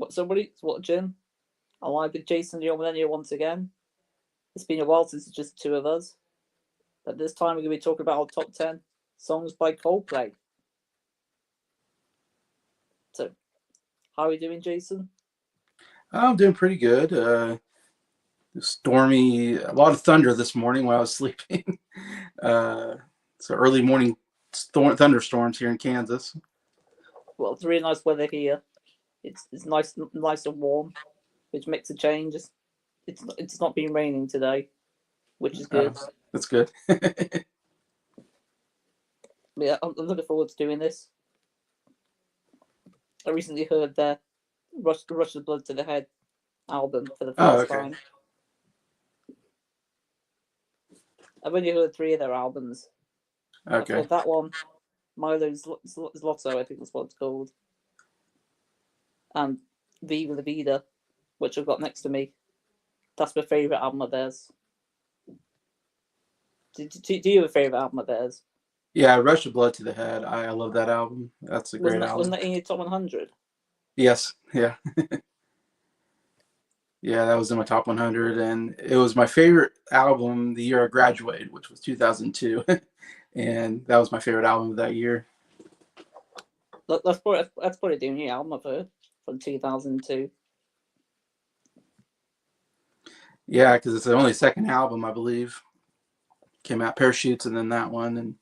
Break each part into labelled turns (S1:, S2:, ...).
S1: What somebody's watching? I'm live with Jason the Millennial once again. It's been a while since it's just the two of us. But this time we're going to be talking about our top 10 songs by Coldplay. So, how are we doing, Jason?
S2: I'm doing pretty good. Stormy, a lot of thunder this morning while I was sleeping. So early morning thunderstorms here in Kansas.
S1: Well, it's really nice weather here. It's nice and warm, which makes a change. It's not been raining today, which is good.
S2: That's good.
S1: Yeah, I'm looking forward to doing this. I recently heard their Rush of Blood to the Head album for the first time. I've only heard 3 of their albums. I've heard that one, Milo's Lotto, I think that's what it's called, and Viva La Vida, which I've got next to me. That's my favourite album of theirs. Do you have a favourite album of theirs?
S2: Yeah, Rush of Blood to the Head. I love that album. That's a great album.
S1: Wasn't that in your top 100?
S2: Yes, yeah. Yeah, that was in my top 100, and it was my favorite album the year I graduated, which was 2002, and that was my favorite album of that year.
S1: That's probably the only album I've heard from 2002.
S2: Yeah, because it's the only second album, I believe. Came out Parachutes and then that one, and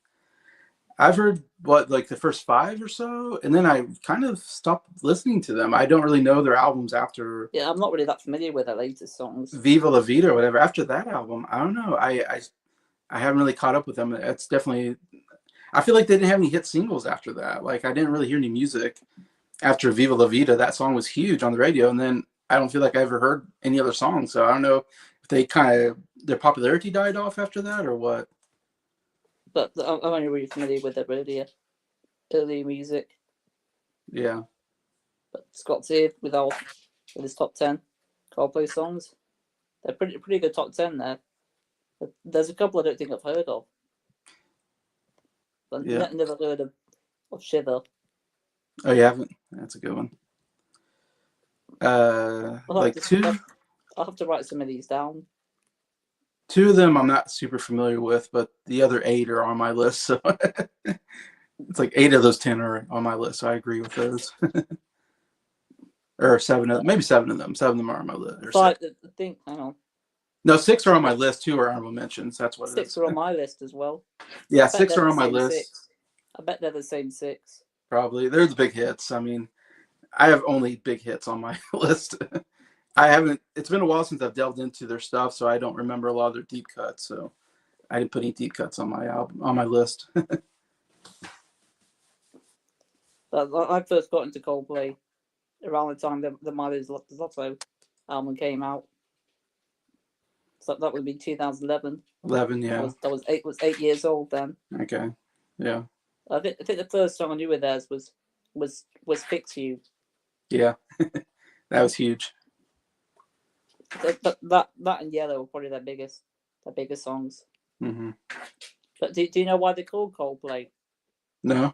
S2: I've heard like the first 5 or so, and then I kind of stopped listening to them. I don't really know their albums after.
S1: Yeah, I'm not really that familiar with their latest songs.
S2: Viva La Vida or whatever. After that album, I don't know. I haven't really caught up with them. It's definitely. I feel like they didn't have any hit singles after that. Like I didn't really hear any music after Viva La Vida. That song was huge on the radio, and then I don't feel like I ever heard any other songs. So I don't know if they kind of their popularity died off after that or what.
S1: But I'm only really familiar with their earlier music.
S2: Yeah.
S1: But Scott's here with his top 10 Coldplay songs. They're pretty good top 10 there. There's a couple I don't think I've heard of. But never heard of Shiver.
S2: Oh, you haven't? That's a good one. I'll
S1: have to write some of these down.
S2: 2 of them I'm not super familiar with, but the other 8 are on my list. So it's like 8 of those 10 are on my list. So I agree with those. Or 7 of them, maybe 7 of them. 7 of them are on my list.
S1: I think, hang on.
S2: No, 6 are on my list. 2 are honorable mentions. That's what
S1: 6 are on my list as well.
S2: Yeah, 6 are on my list.
S1: 6. I bet they're the same 6.
S2: Probably. They're the big hits. I mean, I have only big hits on my list. It's been a while since I've delved into their stuff, so I don't remember a lot of their deep cuts. So I didn't put any deep cuts on my album, on my list.
S1: I first got into Coldplay around the time the Milo's Lotto album came out. So that would be 2011.
S2: 11, yeah.
S1: That was 8 years old then.
S2: Okay, yeah.
S1: I think the first song I knew of theirs was "Fix You."
S2: Yeah, that was huge.
S1: That and Yellow were probably their biggest songs.
S2: Mm-hmm.
S1: But do you know why they're called Coldplay?
S2: No.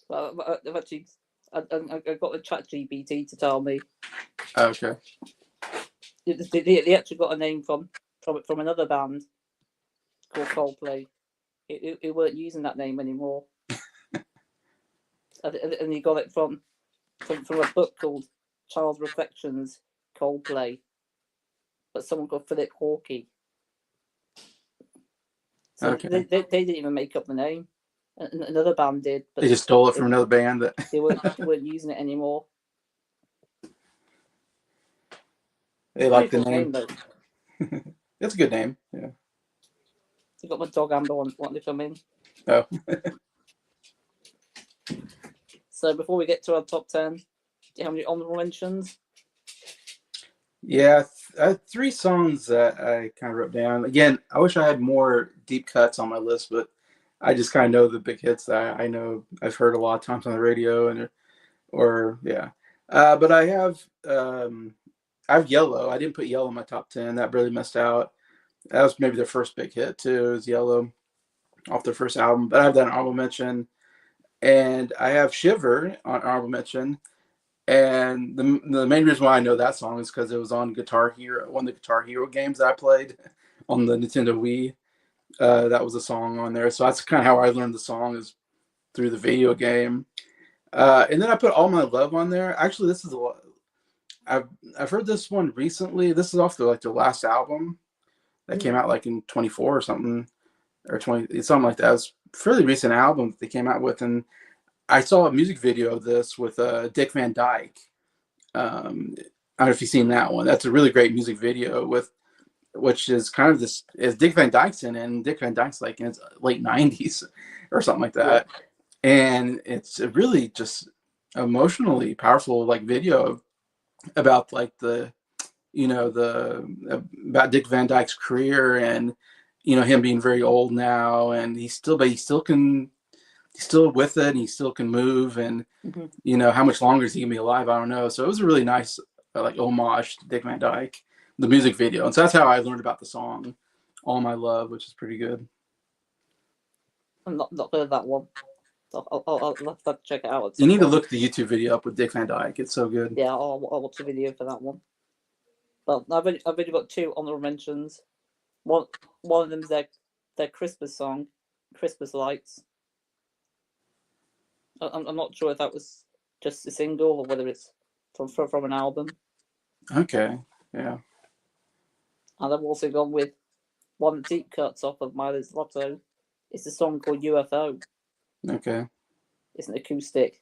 S1: Well, I've actually I got the ChatGPT to tell me.
S2: Okay.
S1: They actually got a name from another band called Coldplay. It weren't using that name anymore, and he got it from a book called Child's Reflections, Coldplay, but someone called Philip Hawkey. So
S2: okay.
S1: they didn't even make up the name. Another band did, but
S2: they just stole it from another band that
S1: they weren't using it anymore.
S2: They like the name. Though. It's a good name. Yeah.
S1: I got my dog Amber wanting to come in.
S2: Oh.
S1: So before we get to our top 10, do you have any honorable mentions?
S2: Yeah, 3 songs that I kind of wrote down. Again, I wish I had more deep cuts on my list, but I just kind of know the big hits that I know I've heard a lot of times on the radio yeah. But I have Yellow. I didn't put Yellow in my top 10. That really missed out. That was maybe their first big hit too. It was Yellow off their first album. But I have that honorable mention, and I have Shiver on honorable mention. And the main reason why I know that song is because it was on Guitar Hero, one of the Guitar Hero games that I played on the Nintendo Wii. That was a song on there. So that's kind of how I learned the song, is through the video game. And then I put All My Love on there. Actually, this is a lot. I've heard this one recently. This is off the their last album that came out like in 24 or something, or 20, something like that. It was a fairly recent album that they came out with, and I saw a music video of this with Dick Van Dyke. I don't know if you've seen that one. That's a really great music video with, which is kind of this, is Dick Van Dyke's in it, and Dick Van Dyke's like in his late 90s or something like that. Yeah. And it's a really just emotionally powerful like video about like the, about Dick Van Dyke's career, and him being very old now, and he's still with it, and he still can move, and how much longer is he gonna be alive? I don't know. So it was a really nice like homage to Dick Van Dyke, the music video, and so that's how I learned about the song "All My Love," which is pretty good.
S1: I'm not heard that one. I'll have to check it out.
S2: You need to look the YouTube video up with Dick Van Dyke. It's so good.
S1: Yeah, I'll watch the video for that one. But I've only got two honorable mentions. One of them is their Christmas song, "Christmas Lights." I'm not sure if that was just a single or whether it's from an album.
S2: Okay, yeah.
S1: And I've also gone with one of the deep cuts off of Miley's Lotto. It's a song called UFO.
S2: Okay.
S1: It's an acoustic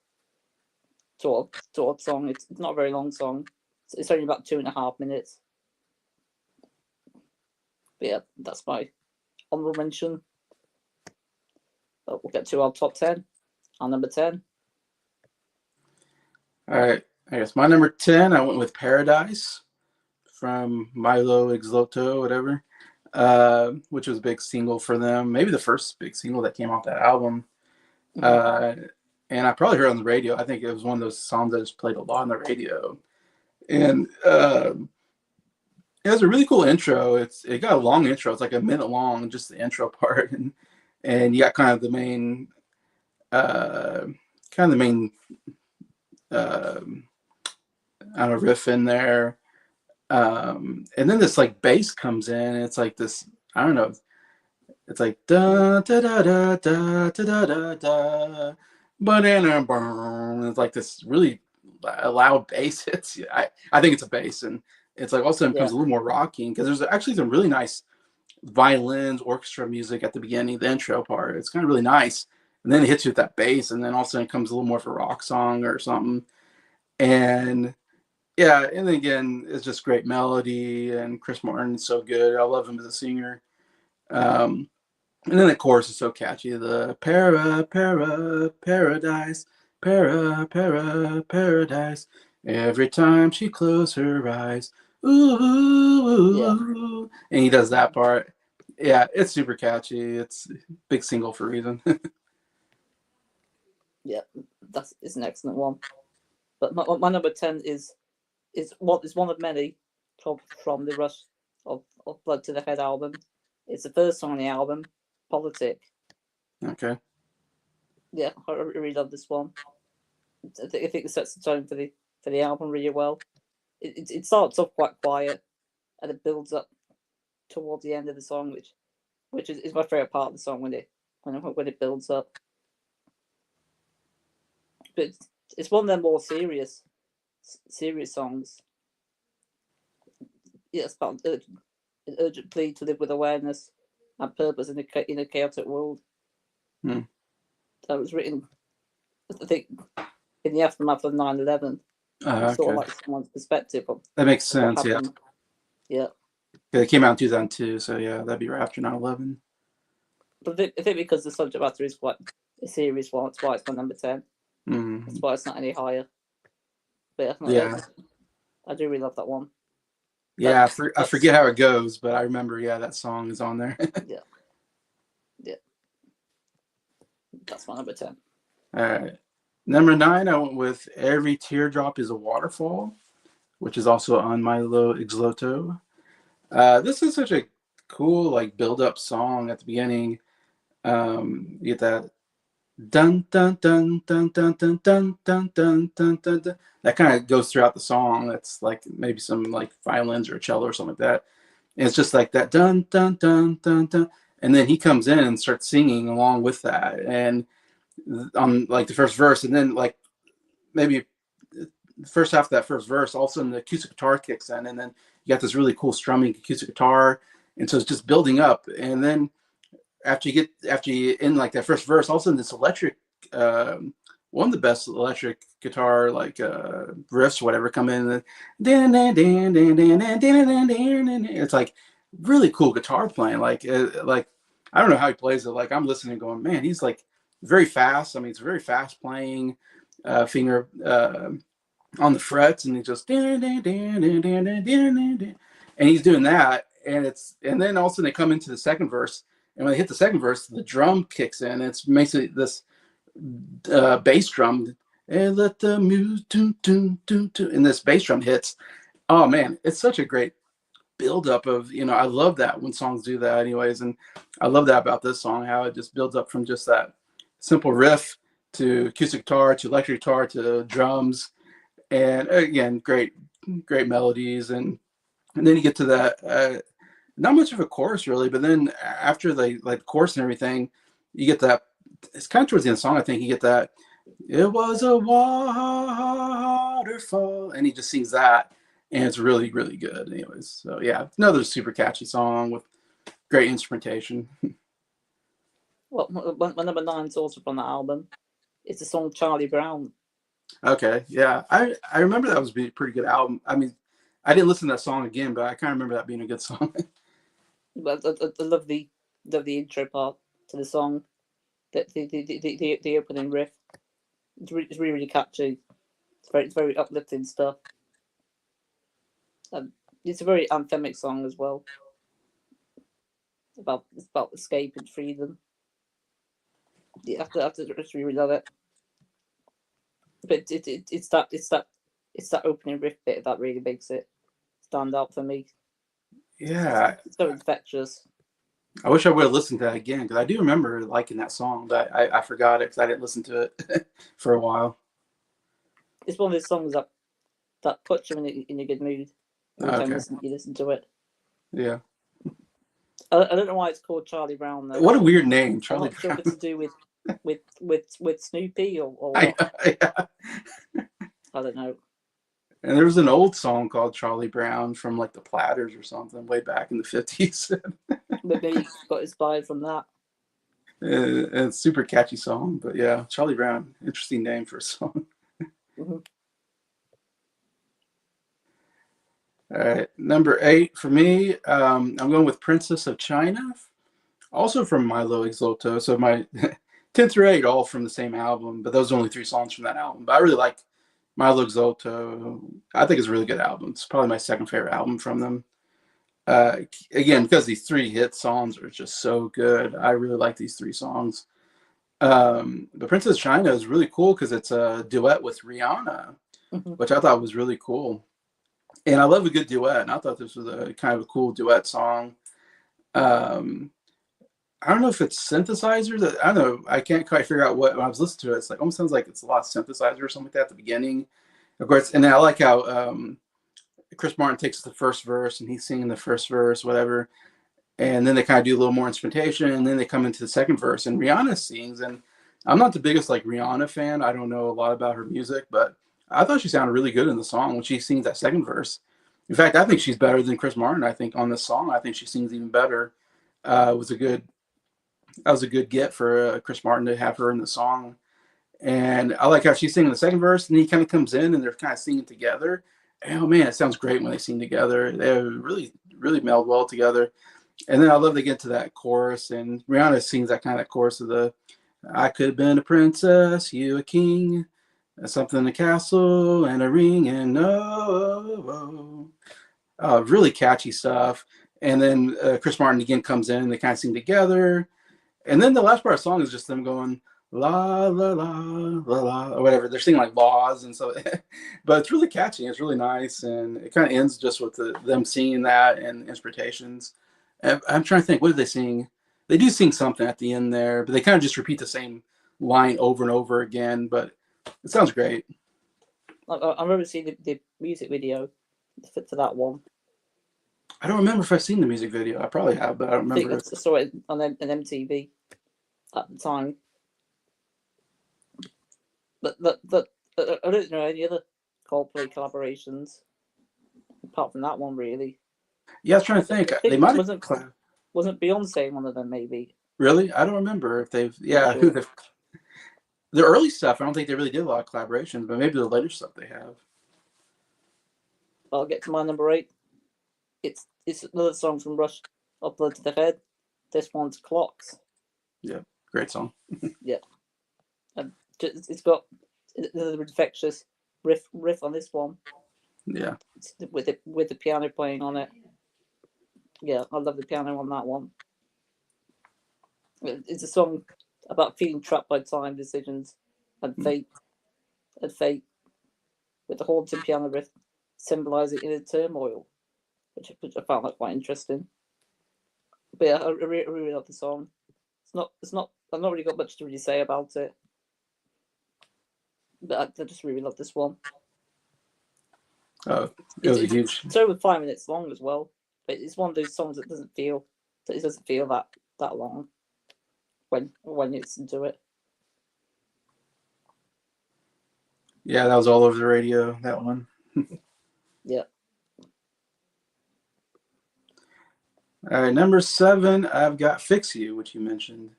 S1: sort of song. It's not a very long song. It's only about 2.5 minutes. But yeah, that's my honorable mention. But we'll get to our top 10. Our number 10.
S2: All right. I guess my number 10, I went with Paradise from Milo Exloto, whatever, which was a big single for them. Maybe the first big single that came off that album. And I probably heard it on the radio. I think it was one of those songs that just played a lot on the radio. And it has a really cool intro. It got a long intro. It's like a minute long, just the intro part. And you got kind of the main I don't know, riff in there. And then this like bass comes in, and it's like this, I don't know, it's like da da da da da da da da, banana burn. It's like this really loud bass. I think it's a bass, and it's like also becomes a little more rocking, because there's actually some really nice violins, orchestra music at the beginning, the intro part. It's kind of really nice, and then it hits you with that bass, and then all of a sudden it comes a little more of a rock song or something. And yeah, and then again, it's just great melody, and Chris Martin is so good. I love him as a singer. And then the chorus is so catchy. The paradise, paradise. Every time she closes her eyes, ooh, and he does that part. Yeah, it's super catchy. It's a big single for a reason.
S1: Yeah, it's an excellent one. But my number 10 is one of many from the Rush of Blood to the Head album. It's the first song on the album, Politic.
S2: Okay.
S1: Yeah, I really love this one. I think it sets the tone for the album really well. It starts off quite quiet, and it builds up towards the end of the song, which is my favorite part of the song when it builds up. But it's one of their more serious songs. Yeah, it's about an urgent plea to live with awareness and purpose in a chaotic world. That was written, I think, in the aftermath of 9/11. Sort of like someone's perspective.
S2: That makes sense. Yeah.
S1: Yeah.
S2: It came out in 2002, so yeah, that'd be right after 9/11.
S1: But I think because the subject matter is quite a serious one, that's why it's my number 10. That's why it's not any higher. But yeah, I do really love that one.
S2: Yeah, I forget how it goes, but I remember. Yeah, that song is on there.
S1: Yeah. That's my number 10.
S2: All right, number 9, I went with "Every Teardrop Is a Waterfall," which is also on Milo Exloto. This is such a cool like build-up song at the beginning. You get that dun dun dun dun dun dun dun dun dun dun dun dun. That kind of goes throughout the song. That's like maybe some like violins or a cello or something like that. And it's just like that dun dun dun dun dun. And then he comes in and starts singing along with that. And on like the first verse, and then like maybe the first half of that first verse, all of a sudden the acoustic guitar kicks in, and then you got this really cool strumming acoustic guitar, and so it's just building up. And then after you in like that first verse, all of a sudden this electric, one of the best electric guitar like riffs, whatever, come in. And it's like really cool guitar playing. Like I don't know how he plays it. Like I'm listening, going, man, he's like very fast. I mean, it's very fast playing finger on the frets, and he just and he's doing that, and then all of a sudden they come into the second verse, and when they hit the second verse, the drum kicks in. It's basically this bass drum, and let the music and this bass drum hits. Oh man, it's such a great buildup of, I love that when songs do that anyways, and I love that about this song, how it just builds up from just that simple riff to acoustic guitar to electric guitar to drums, and again, great melodies, and then you get to that not much of a chorus really, but then after the like chorus and everything, you get that, it's kind of towards the end of the song, I think you get that, it was a waterfall, and he just sings that, and it's really, really good anyways. So yeah, another super catchy song with great instrumentation.
S1: Well, my number 9 is also from that album. It's the song Charlie Brown.
S2: Okay, yeah, I remember that was a pretty good album. I mean, I didn't listen to that song again, but I kind of remember that being a good song.
S1: But I love the intro part to the song, the opening riff. It's really, really catchy. It's very uplifting stuff. It's a very anthemic song as well. It's about escape and freedom. You have to just really love it. But it's that opening riff bit that really makes it stand out for me.
S2: Yeah,
S1: it's so infectious.
S2: I wish I would have listened to that again, because I do remember liking that song, but I forgot it because I didn't listen to it for a while.
S1: It's one of those songs that puts you in a good mood every time you listen to it.
S2: Yeah.
S1: I don't know why it's called Charlie Brown though.
S2: What a weird name, Charlie
S1: Brown. I'm not
S2: Brown.
S1: sure if it's to do with Snoopy or what.
S2: Yeah.
S1: I don't know.
S2: And there was an old song called Charlie Brown from like the Platters or something way back in the 50s.
S1: Maybe he got inspired from that.
S2: It's a super catchy song, but yeah, Charlie Brown, interesting name for a song.
S1: Mm-hmm.
S2: All right, number 8 for me, I'm going with Princess of China, also from Milo Exoto. So my 10 through 8 all from the same album, but those are only 3 songs from that album. But I really like Milo Exoto. I think it's a really good album. It's probably my second favorite album from them. Again, because these 3 hit songs are just so good. I really like these 3 songs. But Princess of China is really cool because it's a duet with Rihanna, which I thought was really cool. And I love a good duet, and I thought this was a kind of a cool duet song. I don't know if it's synthesizers. I don't know. I can't quite figure out what, when I was listening to it, it's like almost sounds like it's a lot of synthesizer or something like that at the beginning. Of course, and I like how Chris Martin takes the first verse and he's singing the first verse, whatever. And then they kind of do a little more instrumentation, and then they come into the second verse and Rihanna sings. And I'm not the biggest like Rihanna fan. I don't know a lot about her music, but I thought she sounded really good in the song when she sings that second verse. In fact, I think she's better than Chris Martin. I think on this song, I think she sings even better. That was a good get for Chris Martin to have her in the song. And I like how she's singing the second verse, and he kind of comes in and they're kind of singing together. And, oh man, it sounds great when they sing together. They really, really meld well together. And then I love to get to that chorus, and Rihanna sings that kind of chorus of the, I could have been a princess, you a king, something in a castle and a ring, and really catchy stuff. And then Chris Martin again comes in, and they kind of sing together. And then the last part of the song is just them going la la la la la or whatever. They're singing like laws and so, but it's really catchy. It's really nice, and it kind of ends just with them singing that and interpretations. And I'm trying to think, what did they sing? They do sing something at the end there, but they kind of just repeat the same line over and over again, but it sounds great.
S1: I remember seeing the music video for that one.
S2: I don't remember if I've seen the music video. I probably have, but I don't remember.
S1: I think I saw it on an MTV at the time. But I don't know any other Coldplay collaborations apart from that one, really.
S2: Yeah, I was trying to think. They might have
S1: wasn't Beyonce one of them, maybe?
S2: Really? I don't remember if they've. Yeah, sure. The early stuff, I don't think they really did a lot of collaborations, but maybe the later stuff they have.
S1: I'll get to my number 8. It's another song from Rush, Up Blood to the Head. This one's Clocks.
S2: Yeah, great song.
S1: Yeah. It's got the infectious riff on this one.
S2: Yeah.
S1: With the piano playing on it. Yeah, I love the piano on that one. It's a song about feeling trapped by time, decisions, and fate. With the haunting piano riff symbolising inner turmoil, which I found that quite interesting. But yeah, I really love the song. It's not. I've not really got much to really say about it, but I just really love this one.
S2: It was a huge.
S1: It's over 5 minutes long as well, but it's one of those songs that doesn't feel that long when you listen to it.
S2: Yeah, that was all over the radio. That one.
S1: Yeah.
S2: All right, number 7, I've got "Fix You," which you mentioned,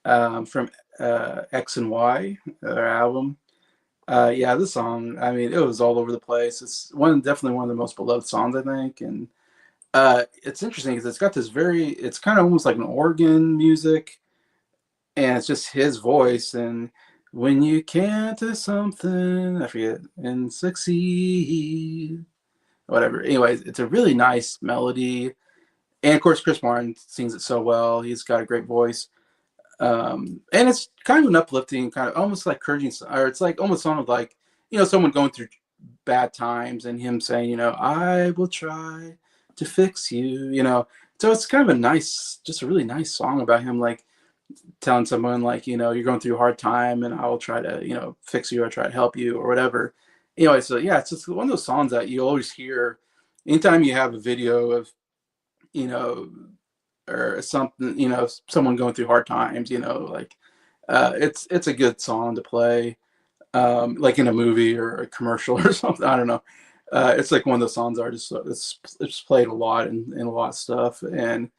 S2: from X and Y, their album. Yeah, this song, I mean, it was all over the place. It's definitely one of the most beloved songs, I think. And it's interesting because it's got this it's kind of almost like an organ music, and it's just his voice. And when you can't do something, I forget, and succeed, whatever. Anyways, it's a really nice melody. And of course, Chris Martin sings it so well. He's got a great voice. And it's kind of an uplifting, kind of almost like encouraging, or it's like almost song of like, someone going through bad times and him saying, I will try to fix you, So it's kind of just a really nice song about him, like telling someone like, you're going through a hard time and I will try to, fix you or try to help you or whatever. Anyway, so yeah, it's just one of those songs that you always hear anytime you have a video of, or something, someone going through hard times, like it's a good song to play, like in a movie or a commercial or something. I don't know. It's like one of those songs are it's played a lot in a lot of stuff, but then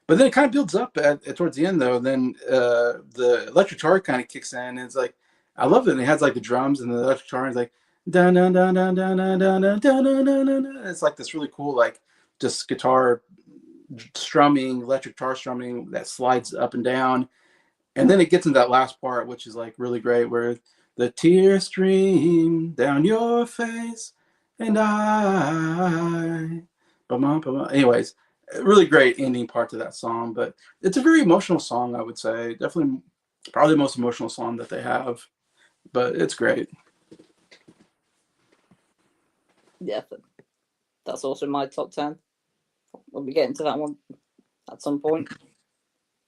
S2: it kind of builds up towards the end though. Then the electric guitar kind of kicks in, and it's like I love it. And it has like the drums and the electric guitar is like da da da da da da da da da da. It's like this really cool like just guitar strumming, electric guitar strumming that slides up and down. And then it gets into that last part, which is like really great, where the tears stream down your face and anyways, really great ending part to that song. But it's a very emotional song, I would say. Definitely probably the most emotional song that they have. But it's great.
S1: Yeah, that's also my top 10. We'll be getting to that one at some point.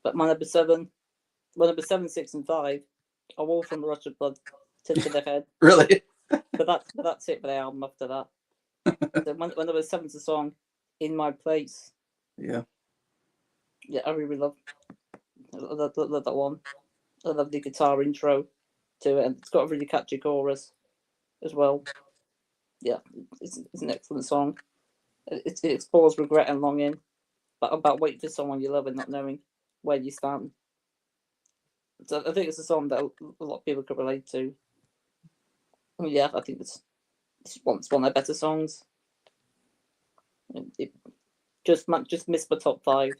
S1: But my number 7, 6, and 5 are all from Rush of Blood to the Head.
S2: Really?
S1: But that's it for the album after that. So my number 7's a song, In My Place.
S2: Yeah.
S1: Yeah, I really love that one. I love the guitar intro to it, and it's got a really catchy chorus as well. Yeah, it's an excellent song. It explores regret and longing, but about waiting for someone you love and not knowing where you stand. So I think it's a song that a lot of people could relate to. Yeah, I think it's one of their better songs. It just missed my top 5.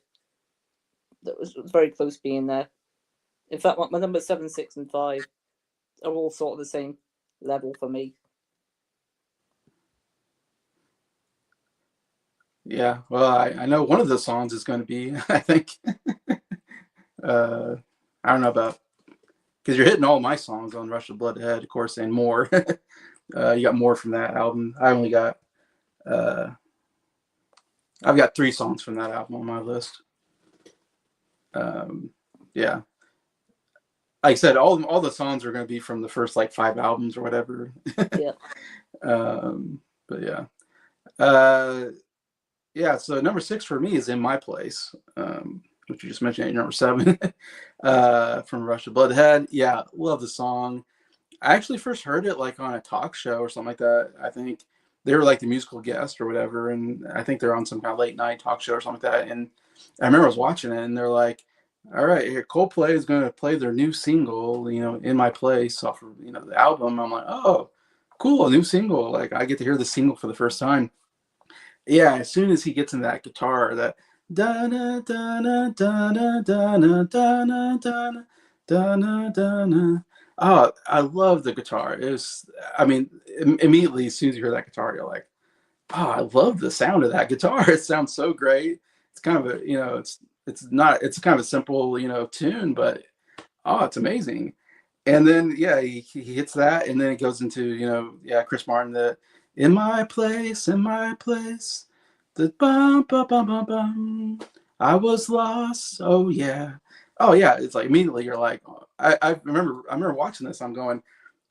S1: That was very close being there. In fact, my number 7, 6, and 5 are all sort of the same level for me.
S2: Yeah, well, I know one of the songs is going to be, I think, I don't know about, because you're hitting all my songs on Rush of Blood Head, of course, and more. You got more from that album. I've got 3 songs from that album on my list. Yeah. like I said, all the songs are going to be from the first like 5 albums or whatever.
S1: Yeah.
S2: But yeah. Yeah, so number 6 for me is In My Place, which you just mentioned. Number 7, from Rush of Bloodhead. Yeah, love the song. I actually first heard it like on a talk show or something like that. I think they were like the musical guest or whatever, and I think they're on some kind of late night talk show or something like that. And I remember I was watching it, and they're like, "All right, here Coldplay is going to play their new single, In My Place, off of the album." I'm like, "Oh, cool, a new single! Like I get to hear the single for the first time." Yeah, as soon as he gets in that guitar, that da na da na da na da na da na da na da na da na. Oh, I love the guitar. I mean, immediately as soon as you hear that guitar, you're like, oh, I love the sound of that guitar. It sounds so great. It's kind of it's kind of a simple, tune, but oh, it's amazing. And then yeah, he hits that, and then it goes into Chris Martin, the in my place, the bum bum bum bum bum. I was lost. Oh yeah, oh yeah. It's like immediately you're like, I remember watching this. I'm going,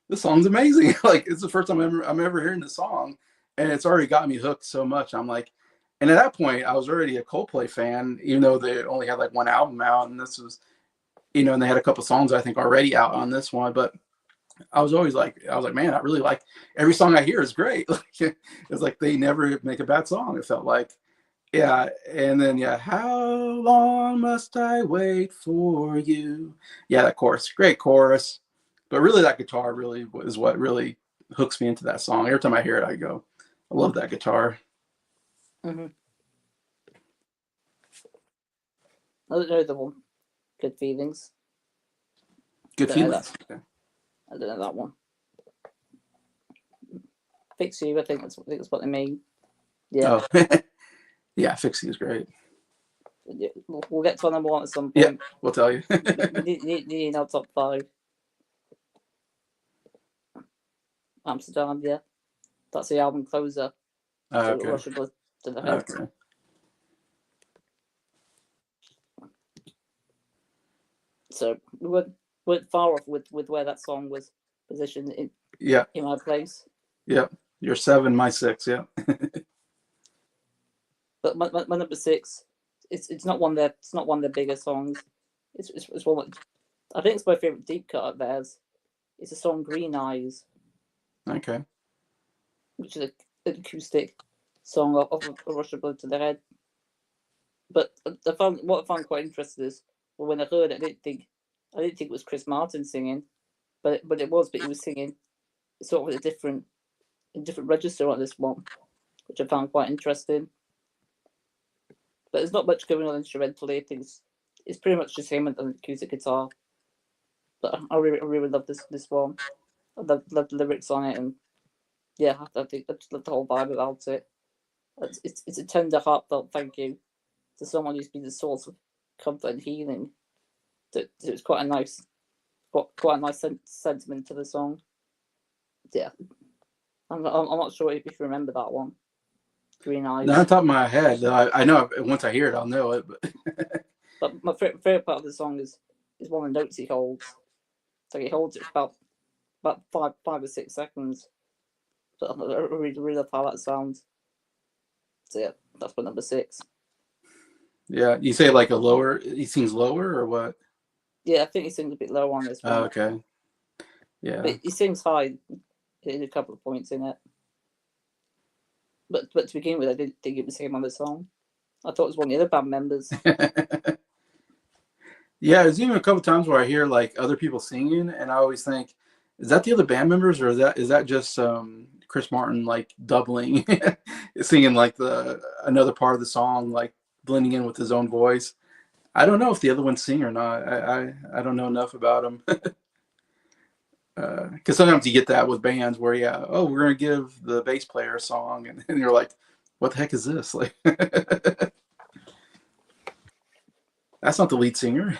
S2: this song's amazing. Like it's the first time I'm ever hearing this song, and it's already got me hooked so much. I'm like, and at that point I was already a Coldplay fan, even though they only had like one album out, and this was and they had a couple songs I think already out on this one, but I was like, man, I really like every song I hear is great. Like, it's like they never make a bad song. It felt like, yeah. And then, yeah, how long must I wait for you? Yeah, that chorus, great chorus. But really, that guitar really is what really hooks me into that song. Every time I hear it, I go, I love that guitar.
S1: Mm-hmm. Another one, Good Feelings.
S2: Good Feelings.
S1: I don't know that one. Fix You, I think that's what they mean. Yeah.
S2: Oh. Yeah, Fix You is great.
S1: We'll get to our number 1 at some point.
S2: Yeah, we'll tell you.
S1: need our top 5. Amsterdam, yeah. That's the album closer.
S2: Okay.
S1: Rush of Blood to the Head.
S2: Okay.
S1: So we weren't far off with where that song was positioned in My Place.
S2: Yeah, you're 7, my 6. Yeah.
S1: But my number 6, it's not one of their bigger songs. It's one. I think it's my favorite deep cut of theirs. It's the song Green Eyes.
S2: Okay.
S1: Which is an acoustic song of A Rush of Blood to the Head. But what I found quite interesting is, well, when I heard it, I didn't think it was Chris Martin singing, but it was. But he was singing sort of a different register on this one, which I found quite interesting. But there's not much going on instrumentally. I think it's pretty much just him and the acoustic guitar. But I really love this one. I love the lyrics on it, and yeah, I think I just love the whole vibe about it. It's a tender, heartfelt thank you to someone who's been the source of comfort and healing. It's quite a nice sentiment to the song. Yeah, I'm not sure if you remember that one. Green Eyes.
S2: Not on top of my head. I know once I hear it, I'll know it.
S1: But my favorite part of the song is one of the notes he holds. So he holds it for about 5 or 6 seconds. But I really love how that sounds. So yeah, that's my number 6.
S2: Yeah, you say like he sings lower or what?
S1: Yeah, I think he sings a bit low on this one.
S2: Oh, okay. Yeah.
S1: But he sings high in a couple of points in it. But to begin with, I didn't think it was him on the song. I thought it was one of the other band members.
S2: Yeah, there's even a couple times where I hear like other people singing, and I always think, is that the other band members, or is that just Chris Martin like doubling, singing like another part of the song, like blending in with his own voice? I don't know if the other ones sing or not. I don't know enough about them. Because sometimes you get that with bands where we're gonna give the bass player a song, and you're like, what the heck is this? Like, that's not the lead singer.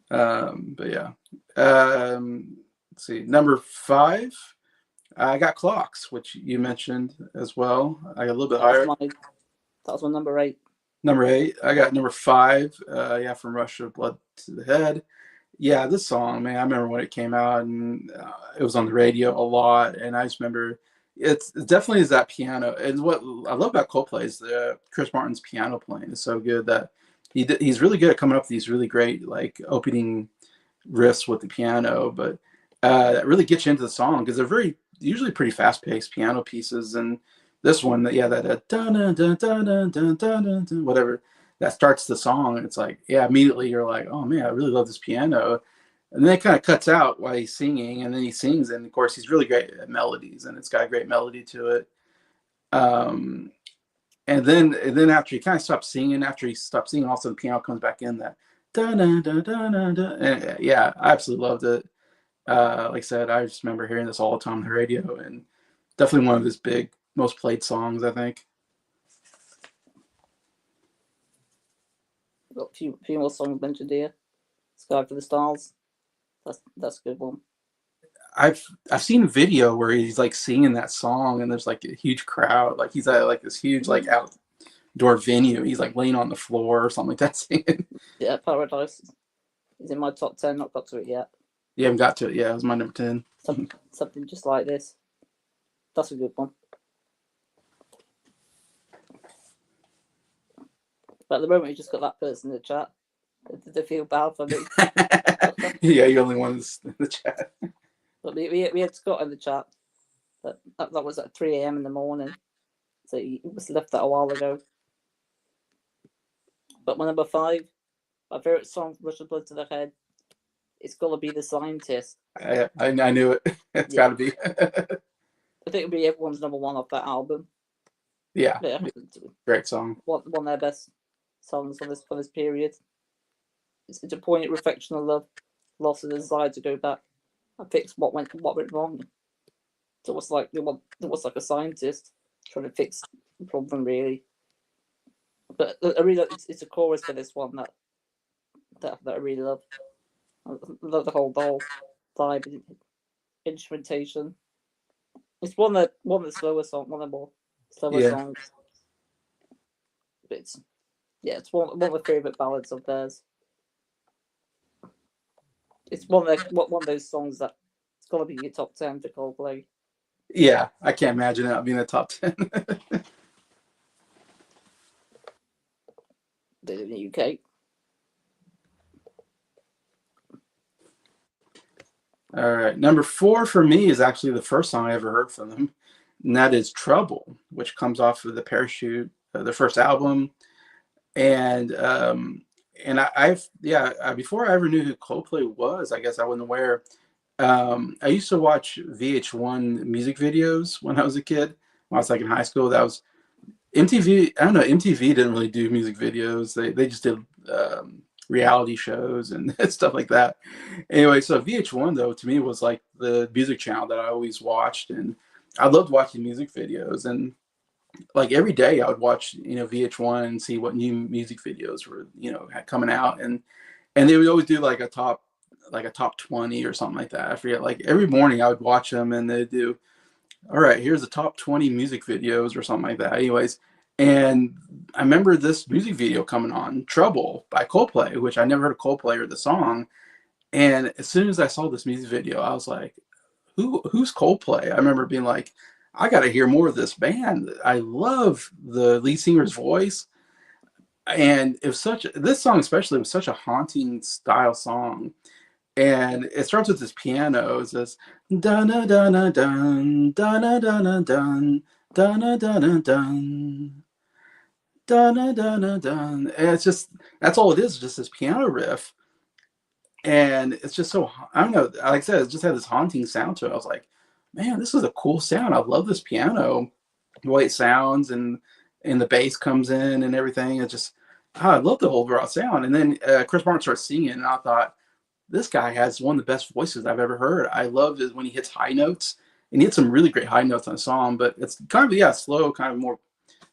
S2: But yeah. Let's see. Number 5, I got Clocks, which you mentioned as well. I got a little bit higher.
S1: That was my number 8.
S2: Number 8. I got number 5. Yeah, From Russia, Blood to the Head. Yeah, this song, man, I remember when it came out, and it was on the radio a lot, and I just remember it definitely is that piano. And what I love about Coldplay is Chris Martin's piano playing is so good that he's really good at coming up with these really great like opening riffs with the piano, but that really gets you into the song because they're very usually pretty fast-paced piano pieces. And this one, yeah, that dun dun dun dun dun dun dun dun, whatever that starts the song, and it's like, yeah, immediately you're like, oh man, I really love this piano. And then it kind of cuts out while he's singing, and then he sings, and of course he's really great at melodies, and it's got a great melody to it. And then after he kind of stops singing, also the piano comes back in that da da da da da da. And yeah, I absolutely loved it. Like I said, I just remember hearing this all the time on the radio, and definitely one of his big, most played songs, I think.
S1: Got a few more songs mentioned here. Sky for the Stars. That's a good one.
S2: I've seen a video where he's like singing that song, and there's like a huge crowd. Like he's at like this huge like outdoor venue. He's like laying on the floor or something like that singing.
S1: Yeah, Paradise is in my top 10. Not got to it yet.
S2: You haven't got to it. Yeah, it was my number 10.
S1: Something just like this. That's a good one. But at the moment, you just got that person in the chat. Did they feel bad for me?
S2: Yeah, you're the only one in the chat.
S1: But we had Scott in the chat. That was at 3 a.m. in the morning. So he was left that a while ago. But my number 5, my favourite song, Russian Blood to the Head, it's got to be The Scientist.
S2: I knew it. It's got to be.
S1: I think it'll be everyone's number 1 off that album.
S2: Yeah. Great song.
S1: One of their best songs for this period. It's a poignant reflection of love, loss, and desire to go back and fix what went wrong. It's almost like a scientist trying to fix the problem, really. But I really it's a chorus for this one that I really love. I love the whole vibe, instrumentation. It's one of the slower songs, one of the more slower songs. But it's one of my favourite ballads of theirs. It's one of those songs that it's got to be your top 10 for Coldplay.
S2: Yeah, I can't imagine that being the top 10.
S1: Did it in the UK.
S2: All right, number 4 for me is actually the first song I ever heard from them, and that is "Trouble," which comes off of the Parachute, the first album. And before I ever knew who Coldplay was, I guess I wasn't aware. I used to watch VH1 music videos when I was a kid. When I was like in high school, that was MTV. I don't know. MTV didn't really do music videos. They just did reality shows and stuff like that. Anyway, so VH1 though to me was like the music channel that I always watched, and I loved watching music videos. And like every day I would watch VH1 and see what new music videos were coming out, and they would always do like a top 20 or something like that. I forget. Like every morning I would watch them, and they'd do, all right, here's the top 20 music videos or something like that. Anyways, and I remember this music video coming on, "Trouble" by Coldplay, which I never heard of Coldplay or the song. And as soon as I saw this music video, I was like, who's Coldplay? I remember being like, I got to hear more of this band. I love the lead singer's voice. And it was this song especially was such a haunting style song. And it starts with this piano. It says dun dun dun dun dun dun dun dun dun dun dun dun dun dun dun. And it's just, that's all it is, just this piano riff. And it's just so, I don't know, like I said, it just had this haunting sound to it. I was like, man, this is a cool sound. I love this piano, the way it sounds, and the bass comes in and everything. It's just, I love the whole raw sound. And then Chris Martin starts singing, and I thought, this guy has one of the best voices I've ever heard. I love it when he hits high notes, and he hits some really great high notes on a song, but it's kind of, slow, kind of more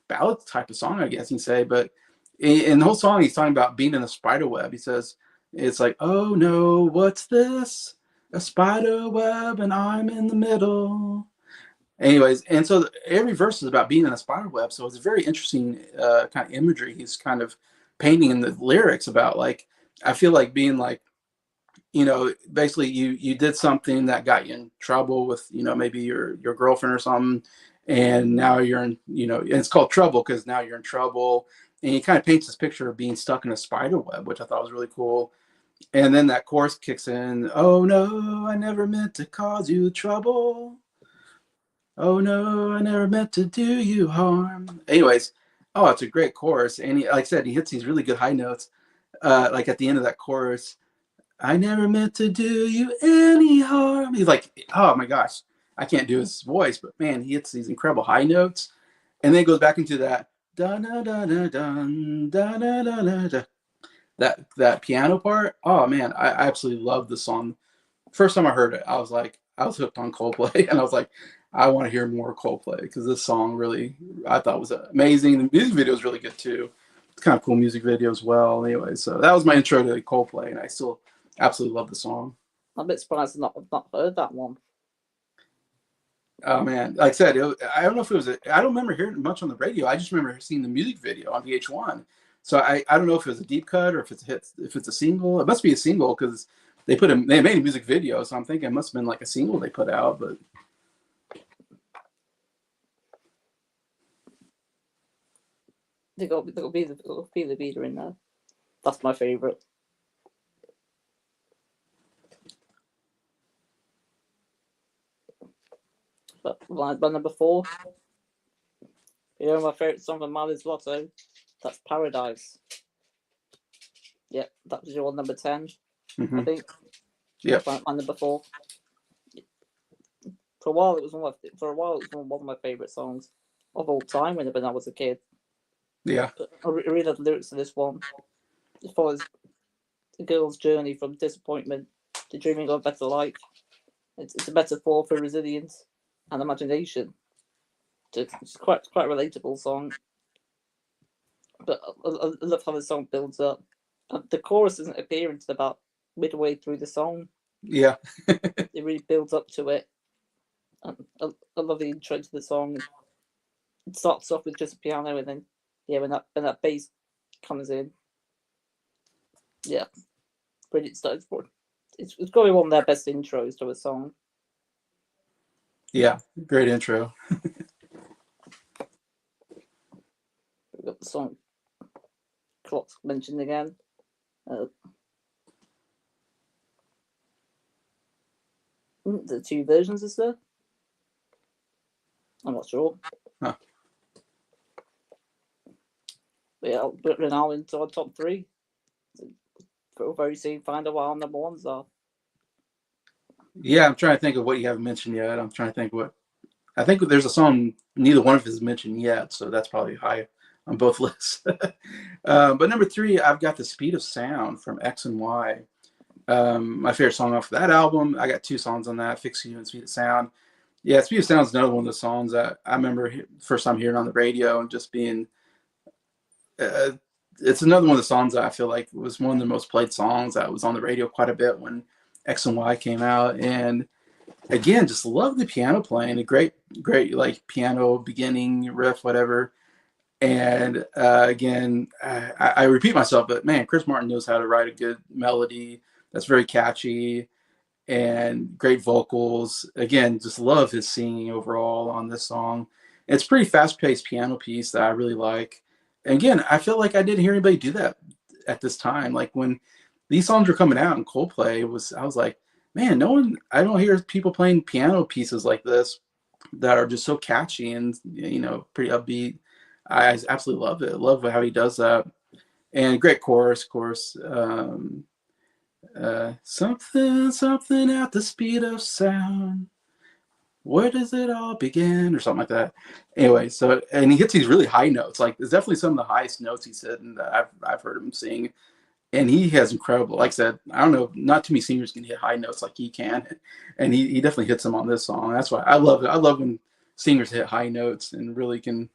S2: ballad type of song, I guess you can say. But in the whole song, he's talking about being in a spider web. He says, it's like, oh no, what's this? A spider web and I'm in the middle. Anyways, and so every verse is about being in a spider web. So it's very interesting kind of imagery he's kind of painting in the lyrics about, like, I feel like being like, basically you did something that got you in trouble with, maybe your girlfriend or something, and now you're in, and it's called trouble because now you're in trouble. And he kind of paints this picture of being stuck in a spider web, which I thought was really cool. And then that chorus kicks in. Oh no, I never meant to cause you trouble. Oh no, I never meant to do you harm. Anyways, oh, it's a great chorus. And he, like I said, he hits these really good high notes. Like at the end of that chorus, I never meant to do you any harm. He's like, oh my gosh, I can't do his voice, but man, he hits these incredible high notes. And then it goes back into that da da da da da da da da da. That piano part. Oh man, I absolutely love the song. First time I heard it, I was hooked on Coldplay, and I was like, I want to hear more Coldplay because this song really, I thought was amazing. The music video is really good too. It's kind of cool music video as well. Anyway, so that was my intro to Coldplay, and I still absolutely love the song.
S1: I'm a bit surprised I've not heard that one.
S2: Oh man, like I said, I don't know if it was. I don't remember hearing it much on the radio. I just remember seeing the music video on VH1. So I don't know if it was a deep cut or if it's a hit, if it's a single. It must be a single because they made a music video. So I'm thinking it must have been like a single they put out. But
S1: They got be the beater in there. That's my favorite. But my number 4, my favorite song from Miley's Lotto, that's Paradise. Yep, that was your number 10, I think.
S2: Yeah,
S1: my number 4. For a while, it was one of my favorite songs of all time when I was a kid.
S2: Yeah.
S1: I really love the lyrics of this one. It follows a girl's journey from disappointment to dreaming of a better life. It's a metaphor for resilience and imagination. It's quite a relatable song. But I love how the song builds up. The chorus doesn't appear until about midway through the song.
S2: Yeah.
S1: It really builds up to it. I love the intro to the song. It starts off with just piano, and then when that bass comes in, brilliant stuff. It's probably one of their best intros to a song.
S2: Yeah, great intro.
S1: We've got the song clocks mentioned again. The 2 versions, is there? I'm not sure.
S2: Huh.
S1: But yeah, we're now into our top 3. So very soon find out what our number 1s are.
S2: Yeah, I'm trying to think of what you haven't mentioned yet. I'm trying to think I think there's a song neither one of us has mentioned yet, so that's probably high on both lists. But number 3, I've got The Speed of Sound from X and Y. My favorite song off of that album. I got 2 songs on that, Fix You and Speed of Sound. Yeah, Speed of Sound is another one of the songs that I remember first time hearing on the radio and just being, it's another one of the songs that I feel like was one of the most played songs that was on the radio quite a bit when X and Y came out. And again, just love the piano playing, a great like piano beginning riff, whatever. And again, I repeat myself, but man, Chris Martin knows how to write a good melody that's very catchy and great vocals. Again, just love his singing overall on this song. It's a pretty fast-paced piano piece that I really like. And again, I feel like I didn't hear anybody do that at this time. Like when these songs were coming out and Coldplay I was like, man, I don't hear people playing piano pieces like this that are just so catchy and, pretty upbeat. I absolutely love it. I love how he does that. And great chorus, of course. Something at the speed of sound. Where does it all begin? Or something like that. Anyway, so, and he hits these really high notes. Like, it's definitely some of the highest notes he's hitting that I've heard him sing. And he has incredible, like I said, I don't know, not too many singers can hit high notes like he can. And he definitely hits them on this song. That's why I love it. I love when singers hit high notes and really can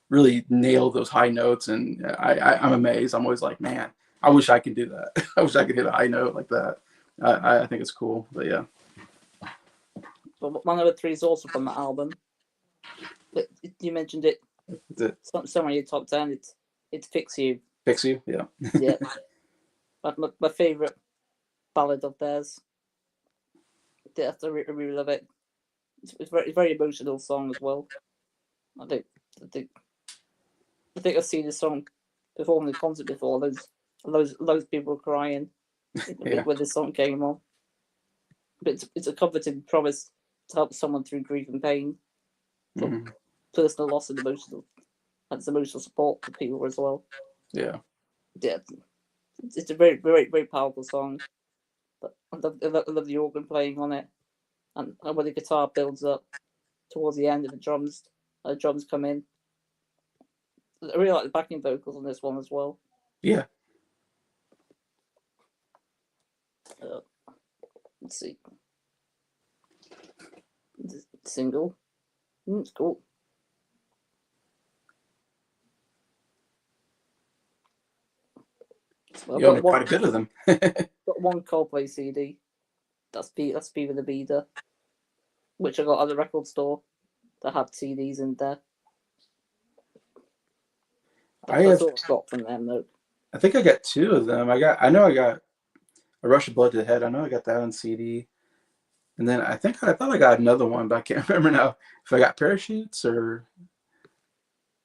S2: really nail those high notes. And I'm amazed. I'm always like, man, I wish I could do that. I wish I could hit a high note like that. I think it's cool. But yeah.
S1: But my number 3 is also from that album. But you mentioned it. Somewhere in your top 10. It's Fix You.
S2: Fix You, yeah.
S1: Yeah. my favourite ballad of theirs. Yeah, I really love it. It's very emotional song as well. I think I've seen this song performed in a concert before. Loads of people were crying when this song came on. But it's a comforting promise to help someone through grief and pain, personal loss and emotional support for people as well.
S2: Yeah.
S1: It's a very very powerful song. But I love the organ playing on it, and when the guitar builds up towards the end and the drums come in. I really like the backing vocals on this one as well.
S2: Yeah.
S1: Let's see. Single. It's cool.
S2: Well, you own quite a bit of them.
S1: Got one Coldplay CD. That's Viva La Vida, which I got at the record store that had CDs in there. That's all I got from them though.
S2: I think I got 2 of them. I know I got A Rush of Blood to the Head. I know I got that on CD. And then I thought I got another one, but I can't remember now if I got Parachutes or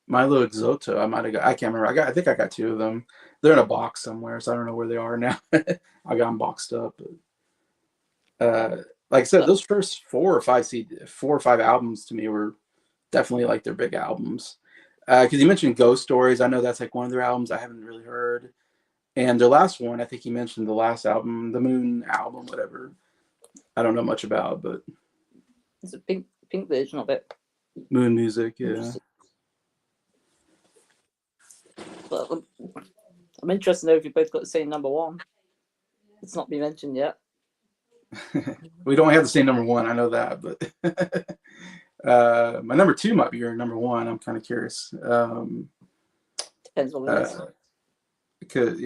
S2: Milo Exoto. I can't remember. I think I got 2 of them. They're in a box somewhere, so I don't know where they are now. I got them boxed up. But, like I said, those first 4 or 5 albums to me were definitely like their big albums. Because you mentioned Ghost Stories. I know that's like one of their albums I haven't really heard. And their last one, I think you mentioned the last album, the Moon album, whatever. I don't know much about, but
S1: it's a pink version of it.
S2: Moon Music, yeah.
S1: But I'm interested to know if you both got the same number 1. It's not been mentioned yet.
S2: We don't have the same number 1, I know that, but my number 2 might be your number 1. I'm kind of curious.
S1: Depends what it is.
S2: Because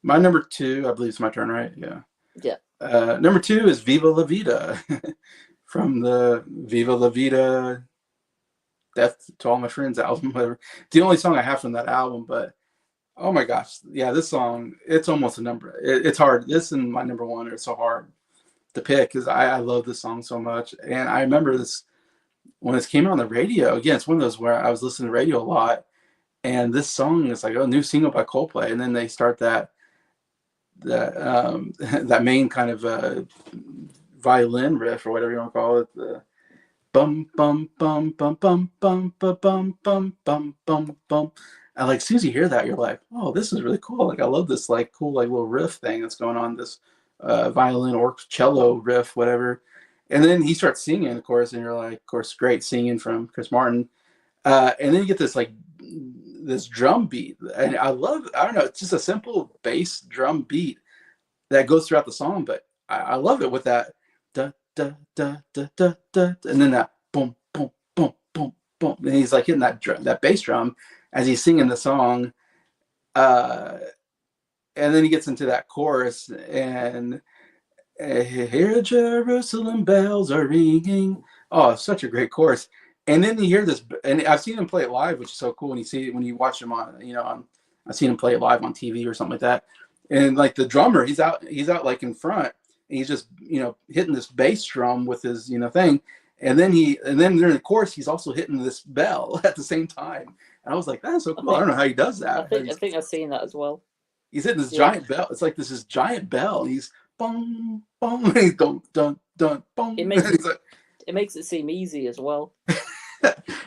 S2: my number 2, I believe it's my turn, right? Yeah.
S1: Yeah.
S2: Number 2 is Viva La Vida from the Viva La Vida Death to All My Friends album. Whatever. It's the only song I have from that album, but oh my gosh, yeah, this song, it's almost a number. It's hard. This and my number 1 are so hard to pick because I love this song so much. And I remember this when this came out on the radio. Again, it's one of those where I was listening to the radio a lot, and this song is like a new single by Coldplay, and then they start that main kind of violin riff or whatever you want to call it, the bum bum bum bum bum bum bum bum bum bum bum bum. And like as soon as you hear that, you're like, oh, this is really cool. Like I love this like cool like little riff thing that's going on, this violin or cello riff, whatever. And then he starts singing, of course, and you're like, of course, great singing from Chris Martin. And then you get this like this drum beat, and I don't know, it's just a simple bass drum beat that goes throughout the song, but I love it with that da da da da da da, and then that boom boom boom boom boom, and he's like hitting that bass drum as he's singing the song, and then he gets into that chorus and here Jerusalem bells are ringing. Oh, such a great chorus. And then you hear this, and I've seen him play it live, which is so cool. When you watch him on, I've seen him play it live on TV or something like that. And like the drummer, he's out like in front, and he's just, hitting this bass drum with his, thing. And then during the chorus, he's also hitting this bell at the same time. And I was like, that's so cool. I don't know how he does that.
S1: I think I've seen that as well.
S2: He's hitting this giant bell. It's like this giant bell. And he's boom, boom, and he's dun, dun, dun, boom.
S1: It makes it seem easy as well.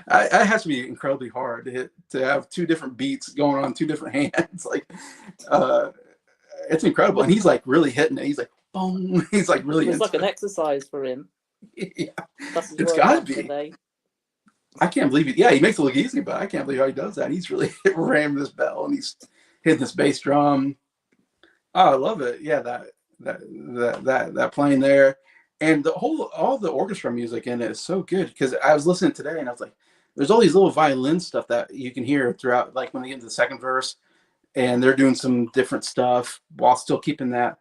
S2: It has to be incredibly hard to have 2 different beats going on 2 different hands. Like, it's incredible. And he's like really hitting it. He's like, boom. He's like really.
S1: It's like an exercise for him.
S2: Yeah, it's got to be. Today. I can't believe it. Yeah, he makes it look easy, but I can't believe how he does that. He's really ramming this bell and he's hitting this bass drum. Oh, I love it. Yeah, that playing there. And all the orchestra music in it is so good, because I was listening today and I was like, there's all these little violin stuff that you can hear throughout, like when they get into the second verse, and they're doing some different stuff while still keeping that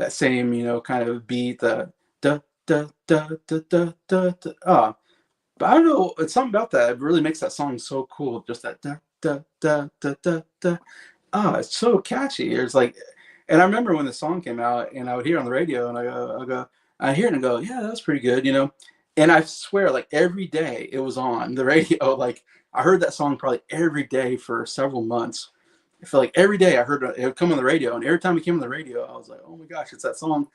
S2: same, kind of beat, the da da da da da da da. But I don't know. It's something about that. It really makes that song so cool. Just that da da da da da da. It's so catchy. It's like, and I remember when the song came out, and I would hear it on the radio, and I hear it and go, yeah, that's pretty good, you know. And I swear, like every day it was on the radio. Like I heard that song probably every day for several months. I feel like every day I heard it would come on the radio, and every time it came on the radio, I was like, oh my gosh, it's that song.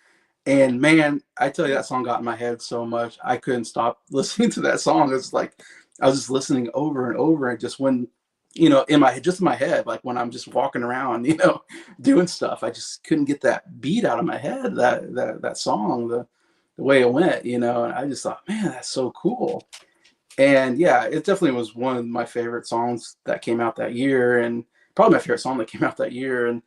S2: And man, I tell you, that song got in my head so much. I couldn't stop listening to that song. It's like I was just listening over and over, and just when, you know, in my head, like when I'm just walking around, you know, doing stuff, I just couldn't get that beat out of my head. That song, the way it went, you know. And I just thought, man, that's so cool. And yeah, it definitely was one of my favorite songs that came out that year, and probably my favorite song that came out that year. And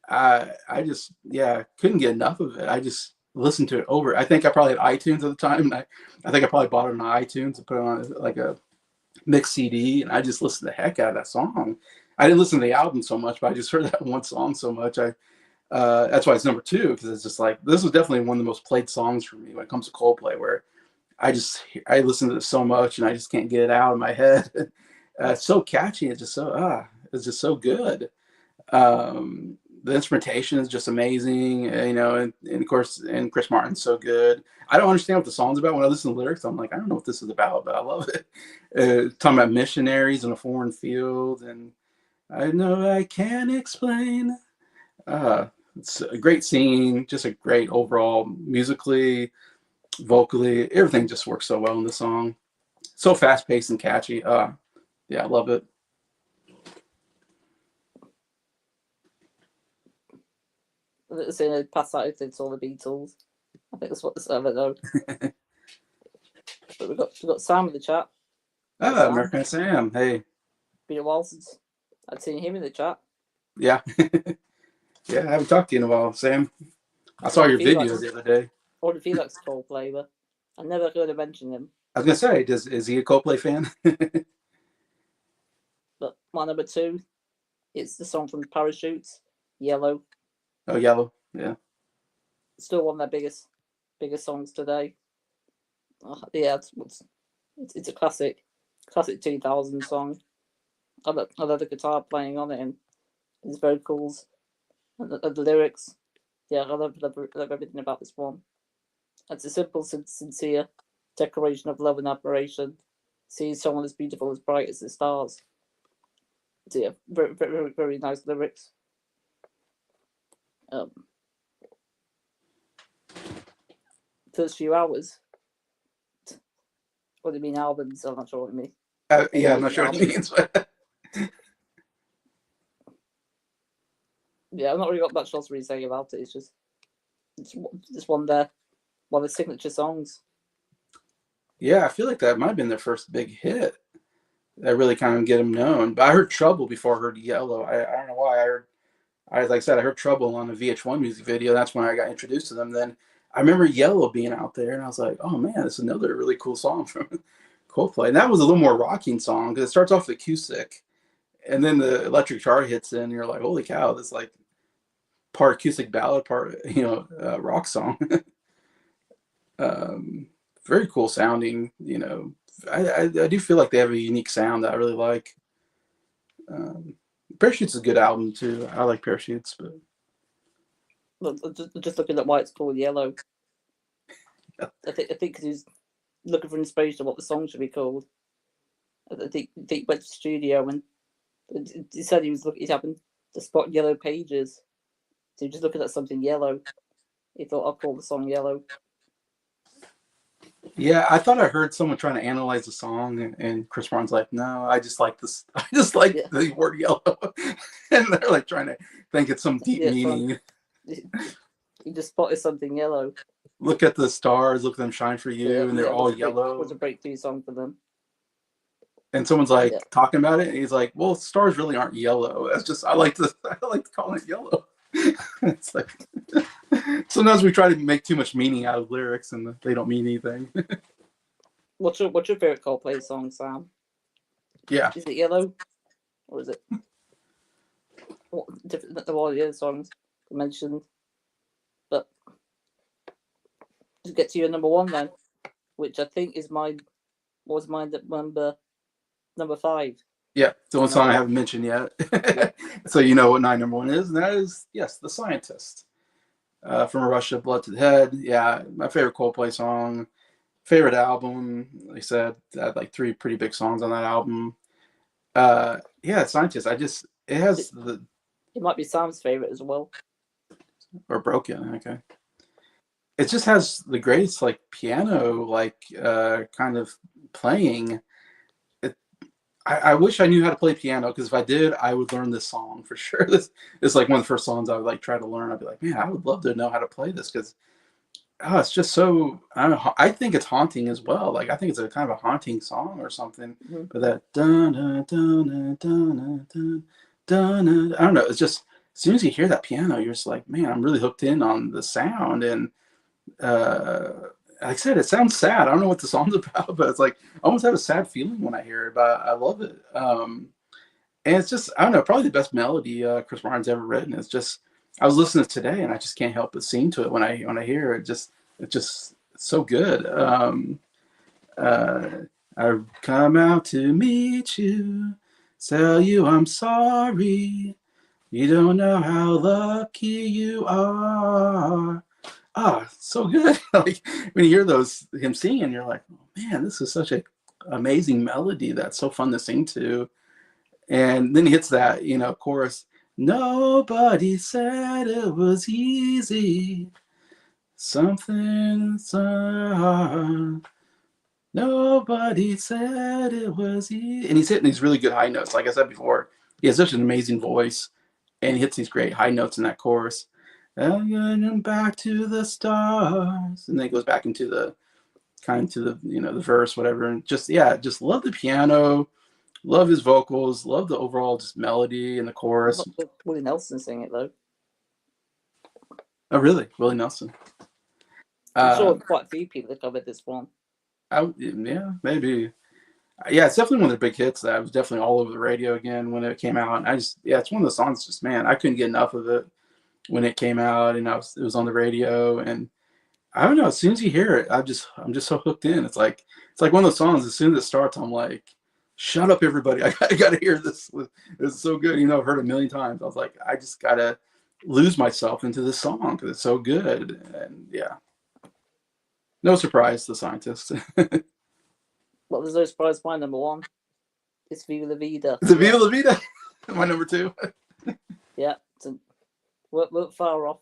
S2: I just, yeah, couldn't get enough of it. I just listened to it over. I think I probably had iTunes at the time. And I think I probably bought it on iTunes and put it on like a mixed CD, and I just listened the heck out of that song. I didn't listen to the album so much, but I just heard that one song so much. That's why it's number two, because it's just like this was definitely one of the most played songs for me when it comes to Coldplay, where I listen to it so much and I just can't get it out of my head. It's so catchy. It's just so good. The instrumentation is just amazing, you know, and of course, and Chris Martin's so good. I don't understand what the song's about. When I listen to the lyrics, I'm like, I don't know what this is about, but I love it. Talking about missionaries in a foreign field, and I know I can't explain. It's a great scene, just a great overall musically, vocally, everything just works so well in the song. So fast paced and catchy. Yeah, I love it.
S1: Saying they pass out it's all the Beatles. I think that's what this ever know. But we've got Sam in the chat.
S2: Sam. American Sam. Hey.
S1: Been a while since I'd seen him in the chat.
S2: Yeah. Yeah, I haven't talked to you in a while, Sam. I saw your videos the other day.
S1: What did he like Coldplay, but I never heard of mention him.
S2: I was gonna say, is he a Coldplay fan?
S1: But my number two is the song from Parachutes, Yellow.
S2: Oh, Yellow, yeah.
S1: Still one of their biggest songs today. Yeah, it's a classic 2000 song. I love the guitar playing on it and his vocals and the lyrics. Yeah, I love everything about this one. It's a simple, sincere declaration of love and admiration. See someone as beautiful, as bright as the stars. So yeah, very, very, very nice lyrics. First few hours. What do you mean albums? I'm not sure what you mean.
S2: Yeah, I'm not sure what it means.
S1: Yeah, I've not really got much else to really say about it. It's just one of the signature songs.
S2: Yeah, I feel like that might have been their first big hit. That really kind of get them known. But I heard Trouble before I heard Yellow. I don't know why. Like I said, I heard Trouble on a VH1 music video. That's when I got introduced to them. Then I remember Yellow being out there, and I was like, oh man, it's another really cool song from Coldplay. And that was a little more rocking song because it starts off acoustic, and then the electric guitar hits in, and you're like, holy cow, this like part acoustic ballad, part rock song. Very cool sounding. You know, I do feel like they have a unique sound that I really like. Parachutes is a good album too. I like Parachutes,
S1: but just looking at why it's called Yellow. Yeah. I think because he's looking for inspiration of what the song should be called. I think he went to the studio and he said he happened to spot yellow pages. So he was just looking at something yellow. He thought, I'll call the song Yellow.
S2: Yeah, I thought I heard someone trying to analyze the song, and Chris Martin's like, "No, I just like this. I just like the word yellow," and they're like trying to think it's some deep meaning.
S1: He just spotted something yellow.
S2: Look at the stars, look at them shine for you, and they're all yellow.
S1: It was a breakthrough song for them.
S2: And someone's like talking about it, and he's like, "Well, stars really aren't yellow. That's just I like to call it yellow." It's like sometimes we try to make too much meaning out of lyrics, and they don't mean anything.
S1: What's your favorite Coldplay song, Sam?
S2: Yeah,
S1: is it Yellow, or is it different than all the other songs you mentioned? But to get to your number one then, which I think is mine at number 5.
S2: Yeah, the one song I haven't mentioned yet.
S1: Yeah.
S2: So you know what my number one is, and that is, yes, The Scientist. From A Rush of Blood to the Head. Yeah, my favorite Coldplay song. Favorite album. Like I said, I had like 3 pretty big songs on that album. Yeah, Scientist. It has the...
S1: It might be Sam's favorite as well.
S2: Or Broken, okay. It just has the greatest like piano like kind of playing. I wish I knew how to play piano, because if I did, I would learn this song for sure. This is like one of the first songs I would like try to learn. I'd be like, man, I would love to know how to play this, because it's just so, I don't know. I think it's haunting as well. Like, I think it's a kind of a haunting song or something.
S1: Mm-hmm.
S2: But that dun dun dun dun dun dun, I don't know. It's just, as soon as you hear that piano, you're just like, man, I'm really hooked in on the sound. And like I said, it sounds sad. I don't know what the song's about, but it's like I almost have a sad feeling when I hear it. But I love it. And it's just, I don't know, probably the best melody Chris Martin's ever written. It's just, I was listening to it today, and I just can't help but sing to it when I hear it. It's just so good. I've come out to meet you, tell you I'm sorry. You don't know how lucky you are. So good. Like when you hear him singing, you're like, oh man, this is such an amazing melody that's so fun to sing to. And then he hits that, chorus. Nobody said it was easy. Something's hard. Nobody said it was easy. And he's hitting these really good high notes. Like I said before, he has such an amazing voice, and he hits these great high notes in that chorus. I'm going back to the stars. And then it goes back into the the verse, whatever. And just love the piano. Love his vocals. Love the overall just melody and the chorus.
S1: Willie Nelson sing it though.
S2: Oh, really? Willie Nelson?
S1: I'm sure quite a few people have covered this one.
S2: Yeah, maybe. Yeah, it's definitely one of the big hits that was definitely all over the radio again when it came out. And it's one of the songs. Just, man, I couldn't get enough of it when it came out, and it was on the radio. And I don't know. As soon as you hear it, I'm just so hooked in. It's like one of those songs. As soon as it starts, I'm like, shut up, everybody! I gotta hear this. It's so good. I've heard it a million times. I was like, I just gotta lose myself into this song because it's so good. And yeah, no surprise, The Scientist.
S1: Well, there's no surprise. My number one is Viva La Vida.
S2: Is it Viva La Vida? My number 2.
S1: Yeah, we're far off.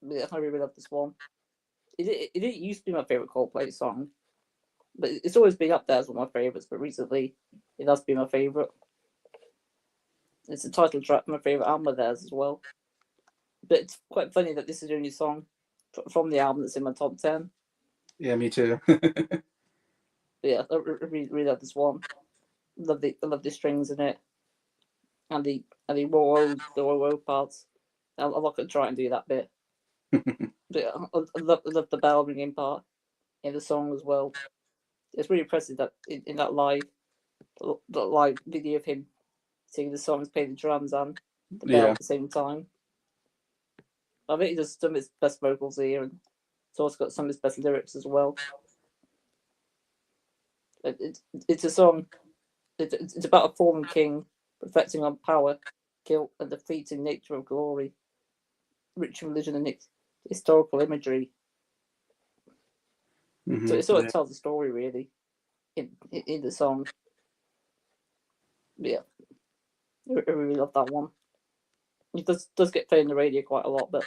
S1: Yeah, I really love this one. It didn't used to be my favorite Coldplay song, but it's always been up there as one of my favorites. But recently, it has been my favorite. It's the title track from my favorite album of theirs as well. But it's quite funny that this is the only song from the album that's in my top 10.
S2: Yeah, me too.
S1: Yeah, I really love this one. I love the strings in it, and the whoa parts. I'm not gonna try and do that bit. But I love the bell ringing part in the song as well. It's really impressive that in that live video of him singing the songs, playing the drums and the bell at the same time. I think he does some of his best vocals here, and it's also got some of his best lyrics as well. It's a song. It's about a fallen king reflecting on power, guilt, and the fleeting nature of glory, rich religion and historical imagery. Mm-hmm. So it sort of tells the story really in the song. Yeah, I really love that one. It does get played on the radio quite a lot, but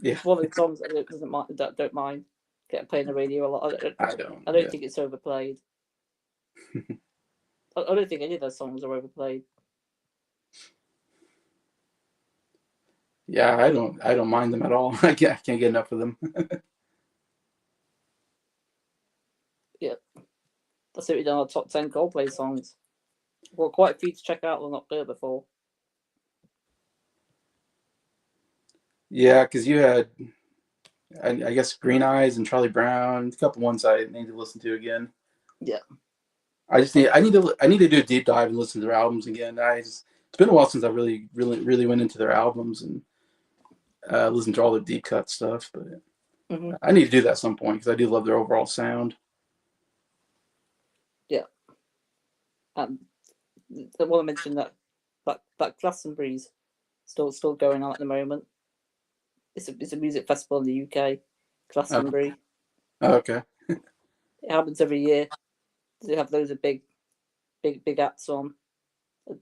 S1: it's one of the songs that don't mind getting played on the radio a lot. I don't think it's overplayed. I don't think any of those songs are overplayed.
S2: Yeah, I don't mind them at all. I can't get enough of them.
S1: Yeah, that's it. We've done our top 10 Coldplay songs. Well, quite a few to check out. We're not clear before.
S2: Yeah, because you had, I guess, Green Eyes and Charlie Brown. A couple ones I need to listen to again.
S1: Yeah.
S2: I need to do a deep dive and listen to their albums again. It's been a while since I really went into their albums and listened to all the deep cut stuff. But
S1: Mm-hmm.
S2: I need to do that at some point because I do love their overall sound.
S1: Yeah. I want to mention that Glastonbury's still going on at the moment. It's a music festival in the UK, Glastonbury.
S2: Okay.
S1: It happens every year. They have loads of big acts on,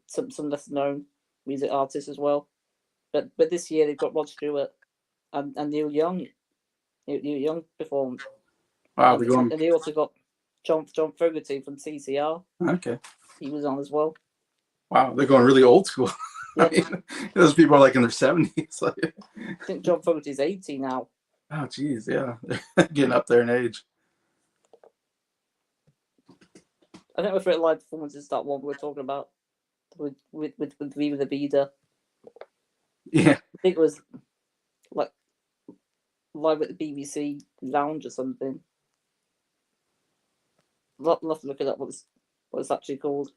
S1: some less known music artists as well. But this year they've got Rod Stewart and Neil Young. Neil Young performed,
S2: Wow,
S1: and
S2: they're going.
S1: they also got John Fogerty from CCR.
S2: Okay.
S1: He was on as well.
S2: Wow, they're going really old school.
S1: Yeah.
S2: I mean, those people are like in their 70s. Like,
S1: I think John Fogerty's 80 now.
S2: oh, geez, yeah, they're getting up there in age.
S1: I think my favorite live performance is that one we're talking about with Viva La Vida.
S2: Yeah.
S1: I think it was like live at the BBC Lounge or something. I'll have to look it up. What it's actually called.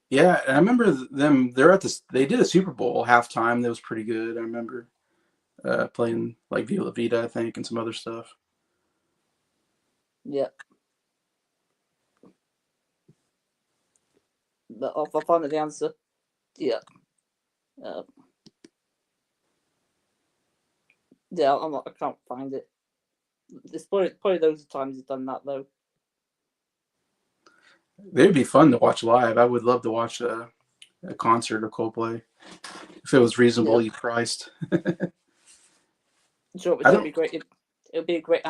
S2: Yeah, and I remember them. They're at this. They did a Super Bowl halftime. That was pretty good. I remember playing like Viva La Vida, I think, and some other stuff.
S1: Yeah. But I'll find the answer. Yeah. Yeah, I can't find it. It's probably those times he's done that though.
S2: They'd be fun to watch live. I would love to watch a concert of Coldplay if it was reasonably priced.
S1: Sure, it'd be great. It'd be a great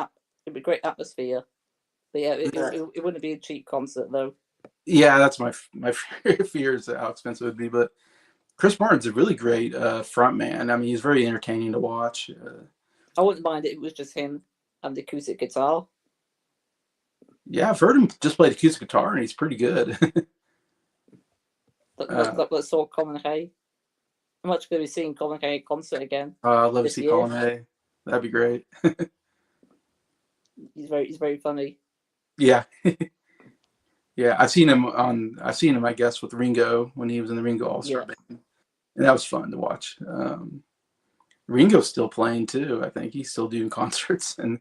S1: it'd be great atmosphere. But yeah, it wouldn't be a cheap concert though.
S2: Yeah, that's my fear is how expensive it would be. But Chris Martin's a really great front man. I mean, he's very entertaining to watch.
S1: I wouldn't mind it was just him and the acoustic guitar.
S2: Yeah, I've heard him just play the acoustic guitar, and he's pretty good.
S1: Let's saw Colin Hay. I'm actually going to be seeing Colin Hay concert again.
S2: I'd love to see Colin Hay. That'd be great.
S1: He's very funny.
S2: Yeah. Yeah, I've seen him, I guess, with Ringo when he was in the Ringo All-Star Band. And that was fun to watch. Ringo's still playing too. I think he's still doing concerts and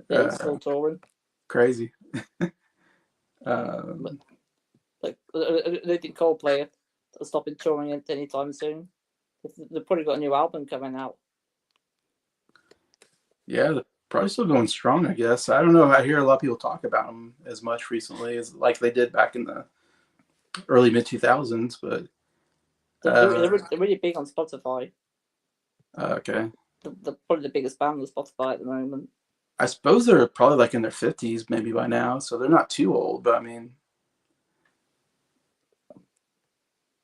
S1: he's still touring.
S2: Crazy.
S1: Like, I don't think Coldplay are stopping touring anytime soon. They've probably got a new album coming out.
S2: Yeah, they're probably still going strong, I guess. I don't know. I hear a lot of people talk about them as much recently as like they did back in the early mid 2000s, but
S1: they're really big on Spotify.
S2: Okay.
S1: They're probably the biggest band on Spotify at the moment.
S2: I suppose they're probably like in their 50s maybe by now, so they're not too old, but I mean,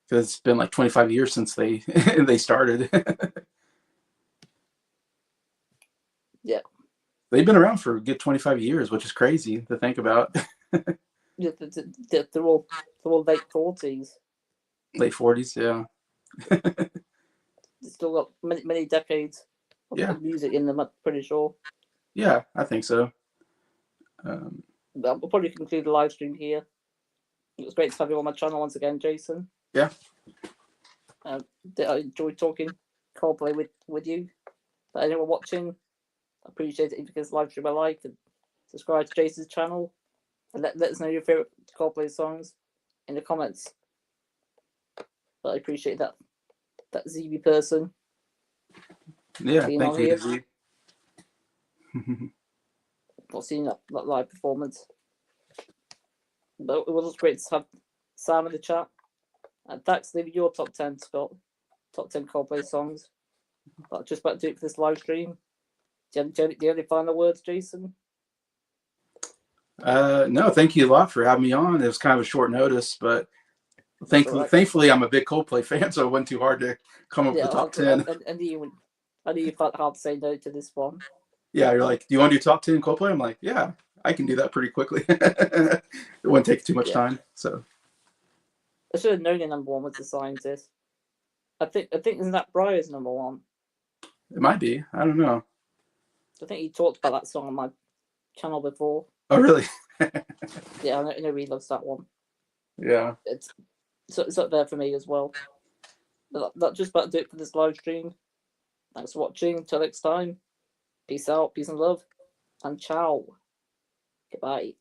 S2: because it's been like 25 years since they they started.
S1: Yeah.
S2: They've been around for a good 25 years, which is crazy to think about.
S1: Yeah, they're all late 40s.
S2: Late 40s, yeah.
S1: Still got many decades of music in them, I'm pretty sure.
S2: Yeah, I think so.
S1: We'll probably conclude the live stream here. It was great to have you on my channel once again, Jason.
S2: Yeah.
S1: I enjoyed talking Coldplay with you. For anyone watching, I appreciate it if you can live stream a like and subscribe to Jason's channel. And let us know your favorite Coldplay songs in the comments. But I appreciate that ZB person.
S2: Yeah, thank you, Z.
S1: Not seeing that live performance. But it was great to have Sam in the chat. And thanks for leaving your top 10, Scott. Top 10 Coldplay songs. But just about to do it for this live stream. Do you have any final words, Jason?
S2: No, thank you a lot for having me on. It was kind of a short notice, but thankfully I'm a big Coldplay fan, so it wasn't too hard to come up with the top 10.
S1: I knew you felt hard to say no to this one.
S2: Yeah, you're like, do you want to do top 10 Coldplay? I'm like, yeah, I can do that pretty quickly. It wouldn't take too much time. So
S1: I should have known your number one was The Scientist. I think isn't that Briar's number one?
S2: It might be. I don't know.
S1: I think he talked about that song on my channel before.
S2: Oh, really?
S1: Yeah, I know he loves that one.
S2: Yeah.
S1: It's up there for me as well. But that's just about to do it for this live stream. Thanks for watching. Until next time. Peace out, peace and love, and ciao. Goodbye.